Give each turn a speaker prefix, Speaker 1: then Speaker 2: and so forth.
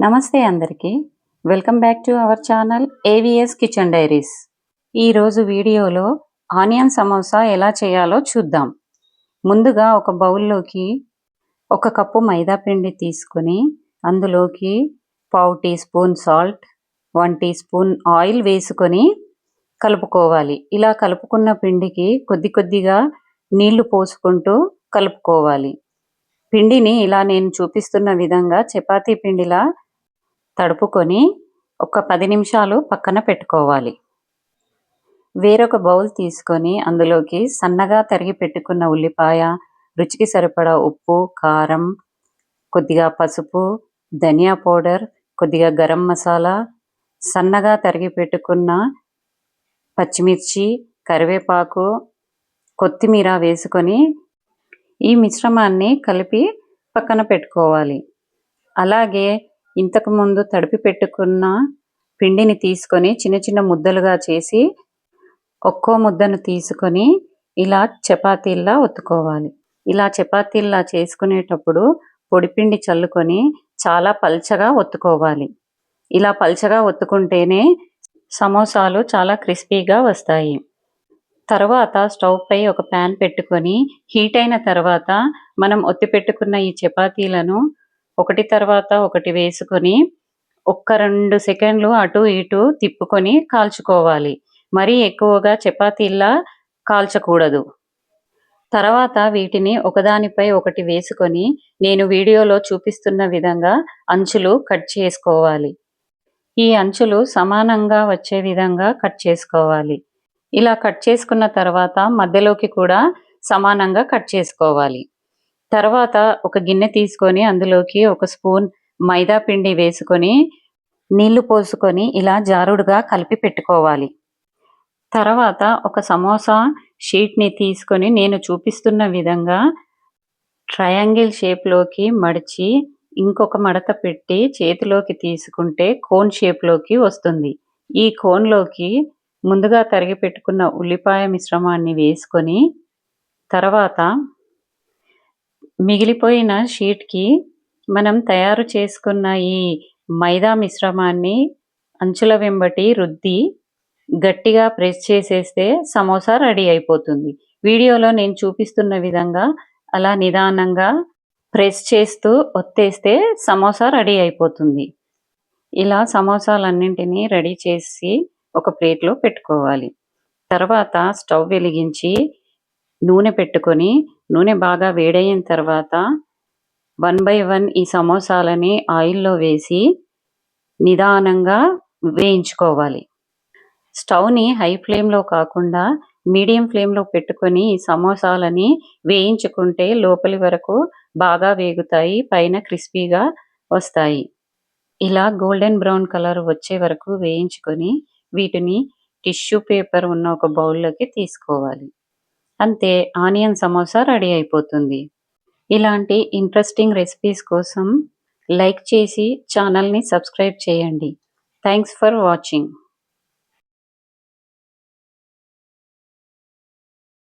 Speaker 1: నమస్తే అందరికీ. Welcome back to our channel AVS kitchen diaries. ఈరోజు వీడియోలో ఆనియన్ సమోసా ఎలా చేయాలో చూద్దాం. ముందుగా ఒక బౌల్లోకి 1 కప్పు మైదా పిండి తీసుకొని అందులోకి 1/2 teaspoon salt, 1 teaspoon oil వేసుకొని కలుపుకోవాలి. ఇలా కలుపుకున్న పిండికి కొద్ది కొద్దిగా నీళ్లు పోసుకుంటూ కలుపుకోవాలి. పిండిని ఇలా నేను చూపిస్తున్న విధంగా చపాతీ పిండిలా తడుపుకొని ఒక 10 నిమిషాలు పక్కన పెట్టుకోవాలి. వేరొక బౌల్ తీసుకొని అందులోకి సన్నగా తరిగి పెట్టుకున్న ఉల్లిపాయ, రుచికి సరిపడా ఉప్పు, కారం, కొద్దిగా పసుపు, ధనియా పౌడర్, కొద్దిగా గరం మసాలా, సన్నగా తరిగి పెట్టుకున్న పచ్చిమిర్చి, కరివేపాకు, కొత్తిమీర వేసుకొని ఈ మిశ్రమాన్ని కలిపి పక్కన పెట్టుకోవాలి. అలాగే ఇంతకుముందు తడిపి పెట్టుకున్న పిండిని తీసుకొని చిన్న చిన్న ముద్దలుగా చేసి ఒక్కో ముద్దను తీసుకొని ఇలా చపాతీల్లా ఒత్తుకోవాలి. ఇలా చపాతీల్లా చేసుకునేటప్పుడు పొడిపిండి చల్లుకొని చాలా పల్చగా ఒత్తుకోవాలి. ఇలా పల్చగా ఒత్తుకుంటేనే సమోసాలు చాలా క్రిస్పీగా వస్తాయి. తర్వాత స్టవ్ పై ఒక ప్యాన్ పెట్టుకొని హీట్ అయిన తర్వాత మనం ఒత్తి పెట్టుకున్న ఈ చపాతీలను ఒకటి తర్వాత ఒకటి వేసుకొని 1-2 సెకండ్లు అటు ఇటు తిప్పుకొని కాల్చుకోవాలి. మరీ ఎక్కువగా చపాతీల్లా కాల్చకూడదు. తర్వాత వీటిని ఒకదానిపై ఒకటి వేసుకొని నేను వీడియోలో చూపిస్తున్న విధంగా అంచులు కట్ చేసుకోవాలి. ఈ అంచులు సమానంగా వచ్చే విధంగా కట్ చేసుకోవాలి. ఇలా కట్ చేసుకున్న తర్వాత మధ్యలోకి కూడా సమానంగా కట్ చేసుకోవాలి. తర్వాత ఒక గిన్నె తీసుకొని అందులోకి 1 స్పూన్ మైదా పిండి వేసుకొని నీళ్లు పోసుకొని ఇలా జారుడుగా కలిపి పెట్టుకోవాలి. తర్వాత ఒక సమోసా షీట్ని తీసుకొని నేను చూపిస్తున్న విధంగా ట్రయాంగిల్ షేప్లోకి మడిచి ఇంకొక మడత పెట్టి చేతిలోకి తీసుకుంటే కోన్ షేప్లోకి వస్తుంది. ఈ కోన్లోకి ముందుగా తరిగి పెట్టుకున్న ఉల్లిపాయ మిశ్రమాన్ని వేసుకొని తర్వాత మిగిలిపోయిన షీట్కి మనం తయారు చేసుకున్న ఈ మైదా మిశ్రమాన్ని అంచుల వెంబటి రుద్ది గట్టిగా ప్రెస్ చేసేస్తే సమోసా రెడీ అయిపోతుంది. వీడియోలో నేను చూపిస్తున్న విధంగా అలా నిదానంగా ప్రెస్ చేస్తూ ఒత్తేస్తే సమోసా రెడీ అయిపోతుంది. ఇలా సమోసాలన్నింటినీ రెడీ చేసి ఒక ప్లేట్లో పెట్టుకోవాలి. తర్వాత స్టవ్ వెలిగించి నూనె పెట్టుకొని నూనె బాగా వేడయిన తర్వాత 1 బై 1 ఈ సమోసాలని ఆయిల్లో వేసి నిదానంగా వేయించుకోవాలి. స్టవ్ని హై ఫ్లేమ్లో కాకుండా మీడియం ఫ్లేమ్లో పెట్టుకొని ఈ సమోసాలని వేయించుకుంటే లోపలి వరకు బాగా వేగుతాయి, పైన క్రిస్పీగా వస్తాయి. ఇలా గోల్డెన్ బ్రౌన్ కలర్ వచ్చే వరకు వేయించుకొని వీటిని టిష్యూ పేపర్ ఉన్న ఒక బౌల్లోకి తీసుకోవాలి. అంతే, ఆనియన్ సమోసా రెడీ అయిపోతుంది. ఇలాంటి ఇంట్రెస్టింగ్ రెసిపీస్ కోసం లైక్ చేసి ఛానల్ని సబ్స్క్రైబ్ చేయండి. Thanks for watching.